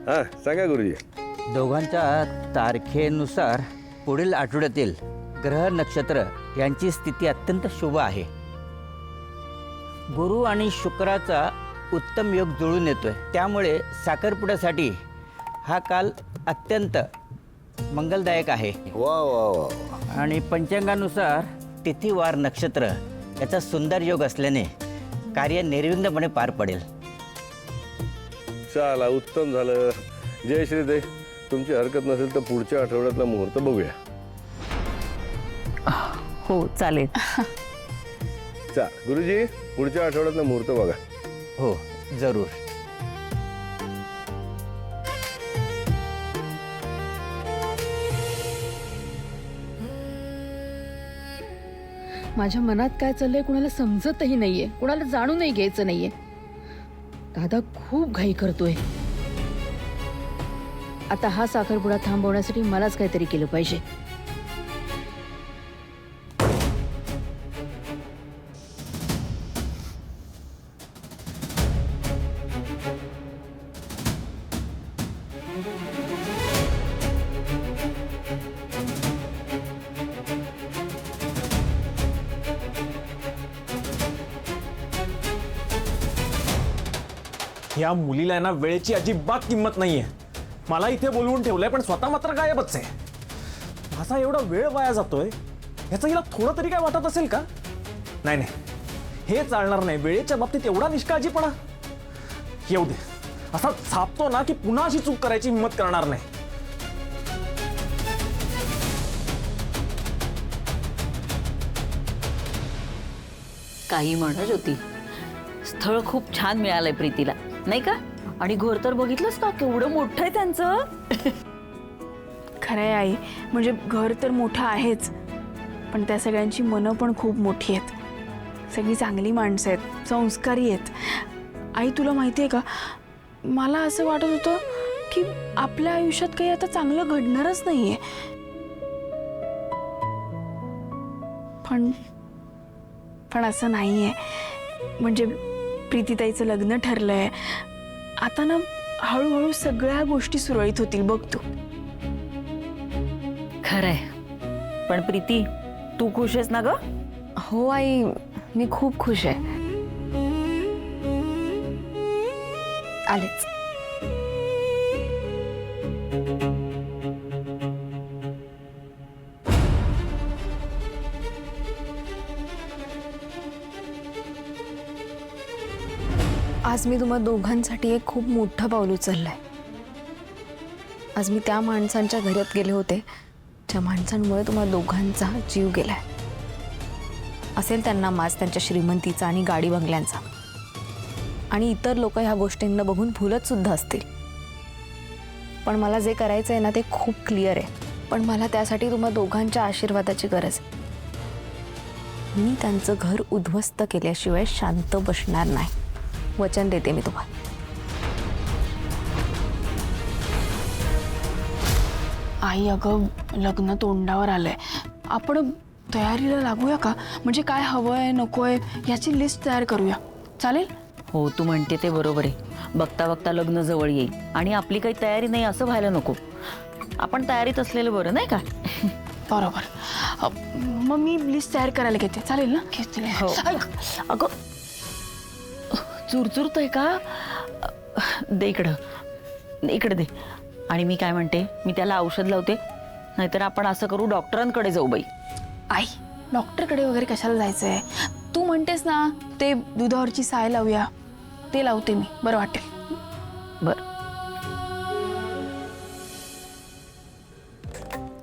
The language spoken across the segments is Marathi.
हां सांगा गुरुजी. दोघांच्या तारखेनुसार पुढील आठवड्यातील ग्रह नक्षत्र यांची स्थिती अत्यंत शुभ आहे. गुरु आणि शुक्राचा उत्तम योग जुळून येतोय, त्यामुळे साखरपुड्यासाठी हा काल अत्यंत मंगलदायक आहे. वा वा वा. आणि पंचांगानुसार तिथी वार नक्षत्र याचा सुंदर योग असल्याने कार्य निर्विघ्नपणे पार पडेल. चला उत्तम झालं. जय श्रीदेव. तुमची हरकत नसेल तर पुढच्या आठवड्यातला मुहूर्त बघूया. हो चालेल. चा गुरुजी पुढच्या आठवड्यातला मुहूर्त बघा. हो जरूर. माझ्या मनात काय चाललंय कुणाला समजतही नाहीये, कुणाला जाणूनही घ्यायचं नाहीये. दादा खूप घाई करतोय. आता हा साखरपुडा थांबवण्यासाठी मलाच काहीतरी केलं पाहिजे. या मुलीला ना वेळेची अजिबात किंमत नाहीये. मला इथे बोलवून ठेवलंय पण स्वतः मात्र गायबच आहे. माझा एवढा वेळ वाया जातोय याचं हिला थोडं तरी काय वाटत असेल का? नाही नाही, हे चालणार नाही. वेळेच्या बाबतीत एवढा निष्काळजीपणा. येऊ दे, असा छापतो ना की पुन्हा अशी चूक करायची हिंमत करणार नाही. काही म्हणत होती, स्थळ खूप छान मिळालंय प्रीतीला, नाही का? आणि घर तर बघितलंस का, केवढं मोठं आहे त्यांचं. खरंय आई, म्हणजे घर तर मोठं आहेच, पण त्या सगळ्यांची मनं पण खूप मोठी आहेत. सगळी चांगली माणसं आहेत, संस्कारी आहेत. आई तुला माहिती आहे का, मला असं वाटत होतं की आपल्या आयुष्यात काही आता चांगलं घडणारच नाहीये. पण असं नाहीये. म्हणजे प्रीतीताईचं लग्न ठरलंय. आता ना हळूहळू सगळ्या गोष्टी सुरळीत होतील बघ तू. खरंय. पण प्रीती, तू खुश आहेस ना ग? हो आई, मी खूप खुश आहे. आलेच. आज मी तुम्हा दोघांसाठी एक खूप मोठं पाऊल उचललंय. आज मी त्या माणसांच्या घरात गेले होते ज्या माणसांमुळे तुम्हा दोघांचा जीव गेलाय. असेल त्यांना माज त्यांच्या श्रीमंतीचा आणि गाडी बंगल्यांचा, आणि इतर लोक ह्या गोष्टींना बघून फुलत सुद्धा असतील. पण मला जे करायचं आहे ना ते खूप क्लिअर आहे. पण मला त्यासाठी तुम्हा दोघांच्या आशीर्वादाची गरज आहे. मी त्यांचं घर उद्ध्वस्त केल्याशिवाय शांत बसणार नाही. वचन देते मी तुम्हाला. आई अगं, लग्न तोंडावर आलंय. आपण तयारीला लागूया का? म्हणजे काय हवंय नकोय याची लिस्ट तयार करूया, चालेल? हो, तू म्हणते ते बरोबर आहे. बघता बघता लग्न जवळ येईल आणि आपली काही तयारी नाही असं व्हायला नको. आपण तयारीत असलेलं बरं, नाही का? बरोबर. मग मी लिस्ट तयार करायला घेते, चालेल ना? घेते. हो. अगं, चुरचुरतोय का? दे इकडं, इकडे दे. आणि मी काय म्हणते, मी त्याला औषध लावते. नाहीतर आपण असं करू, डॉक्टरांकडे जाऊ बाई. आई, डॉक्टरकडे वगैरे कशाला जायचंय? तू म्हणतेस ना ते दुधावरची साय लावूया, ते लावते मी, बरं वाटेल. बरं.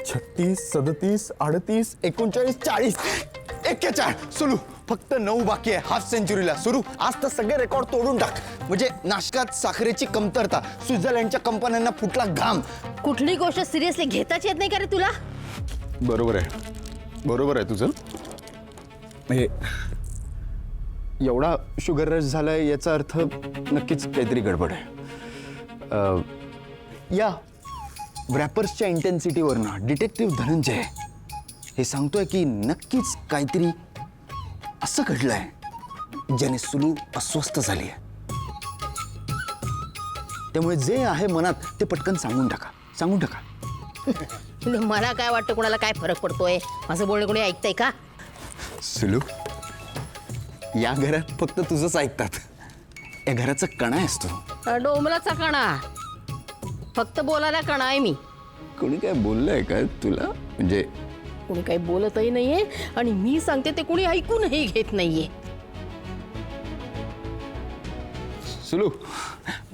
36, 37, 38, 39, 40. 41 सुरू. फक्त 9 बाकी आहे हाफ सेंचुरीला. सुरू. आज तर सगळे रेकॉर्ड तोडून टाक. म्हणजे नाशकात साखरेची कमतरता, स्वित्झर्लंडच्या कंपन्यांना फुटला घाम. कुठली गोष्ट सिरियसली घेताच येत नाही का रे तुला? बरोबर आहे, बरोबर आहे तुझं. हे एवढा शुगर रश झालाय याचा अर्थ नक्कीच काहीतरी गडबड आहे. या रॅपर्सच्या इंटेन्सिटीवरनं डिटेक्टिव्ह धनंजय हे सांगतोय की नक्कीच काहीतरी असं घडलंय ज्याने सुलू अस्वस्थ झाली आहे. त्यामुळे जे आहे मनात ते पटकन सांगून टाका. मला काय वाटतं कुणाला काय फरक पडतोय माझं बोलणं कोणी ऐकतंय का? सुलू, या घरात फक्त तुझंच ऐकतात. या घराचा कणा आहेस तू. डोंबराचा कणा, फक्त बोलायला कणा आहे मी. कोणी काय बोललंय का तुला? म्हणजे कोणी काही बोलतही नाहीये आणि मी सांगते ते कोणी ऐकूनही घेत नाहीये. सुलू,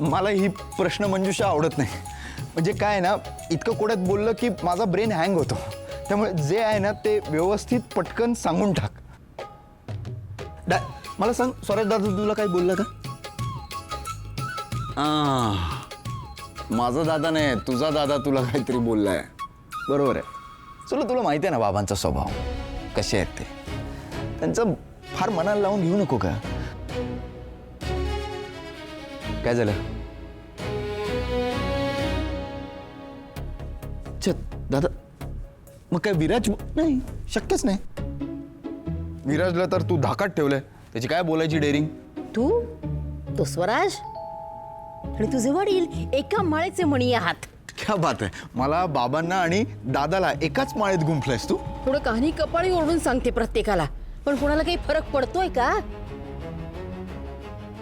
मला ही प्रश्न मंजुषा आवडत नाही. म्हणजे काय आहे ना, इतकं कोड्यात बोललं की माझा ब्रेन हँग होतो. त्यामुळे जे आहे ना ते व्यवस्थित पटकन सांगून टाक. मला सांग, स्वराज दादा तुला काही बोलला का? माझा दादा नाही, तुझा दादा तुला काहीतरी बोललाय. बरोबर आहे. चलो, तुला माहिती आहे ना बाबांचा स्वभाव कसे आहेत ते. त्यांचं फार मनाला लावून घेऊ नको का? काय झालं? दादा, मग काय विराज नाही? शक्यच नाही. विराजला तर तू धाकात ठेवलंय. त्याची काय बोलायची डेअरिंग? तो स्वराज आणि तुझे वडील एका माळेचे मणी आहात. क्या बात आहे. मला बाबांना आणि दादाला एकाच माळेत गुंफलायस तू. थोडं कहाणी कपाळी ओढून सांगते प्रत्येकाला, पण कोणाला काही फरक पडतोय का?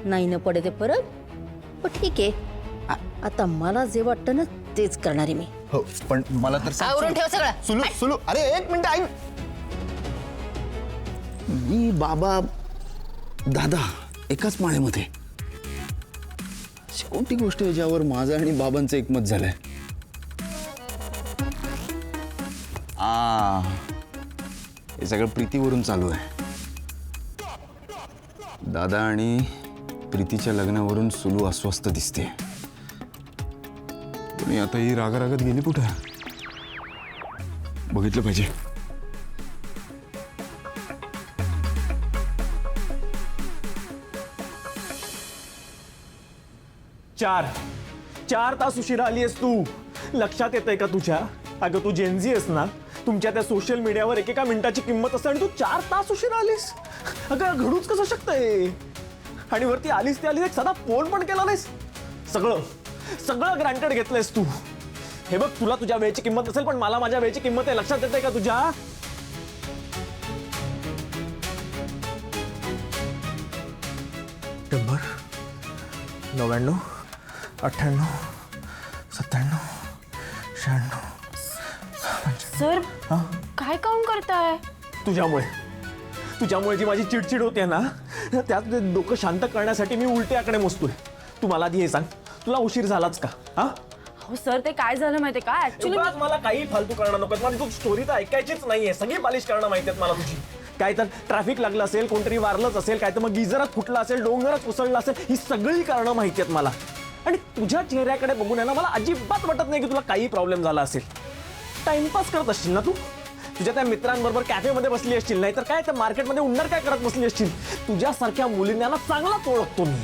नाही न पडे ते फरक. पण ठीक आहे, आता मला जे वाटतं ना तेच करणार आहे मी. हो, पण मला तर सांग, आवरून ठेव सगळं. सुलू सुलू, अरे एक मिनिट ऐक. मी, बाबा, दादा एकाच माळेमध्ये. अशी कोणती गोष्ट आहे ज्यावर माझं आणि बाबांचं एकमत झालंय? हे सगळं प्रीतीवरून चालू आहे. दादा आणि प्रीतीच्या लग्नावरून सुलू अस्वस्थ दिसते. आणि आता ही रागारागत गेली कुठे? बघितलं पाहिजे. चार तास उशिरा आली आहेस तू. लक्षात येतंय का तुझ्या? अगं तू जेनझी आहेस ना. तुमच्या त्या सोशल मीडियावर एकेका मिनिटाची किंमत असते आणि तू 4 तास उशिरा आलीस. अगं घडूच कसं शकतंय? आणि वरती आलीस ते आलीस, एक साधा फोन पण केला नाहीस. सगळं ग्रँटेड घेतलंयस तू. हे बघ, तुला तुझ्या वेळेची किंमत नसेल, पण मला माझ्या वेळेची किंमत आहे. लक्षात येतंय का तुझ्या? शंभर, 99, 98, 97, 96. सर, काय काउंट करताय? तुझ्यामुळे जी माझी चिडचिड होते ना, त्यात डोकं शांत करण्यासाठी मी उलटे आकडे मोजतोय. तू मला आधी हे सांग, तुला उशीर झालाच का? हो सर, ते काय झालं माहितीये का? ऍक्च्युली मला काही फालतू करणं नको. मला तू स्टोरी तर ऐकायचीच नाहीये. सगळी बालिश करणं माहिती आहेत मला तुझी. काय तर ट्रॅफिक लागलं असेल, कोणतरी वारलंच असेल, काय तर मग गिझरच फुटला असेल, डोंगरच कोसळला असेल, ही सगळी कारणं माहिती आहेत मला. आणि तुझ्या चेहऱ्याकडे बघून आहे ना, मला अजिबात वाटत नाही की तुला काही प्रॉब्लेम झाला असेल. टाइमपास करत असशील ना तू. तुझ्या त्या मित्रांबरोबर कॅफेमध्ये बसली असशील, नाही तर काय तर मार्केटमध्ये उन्नर काय करत बसली असशील. तुझ्यासारख्या मुलींना चांगलाच ओळखतो मी.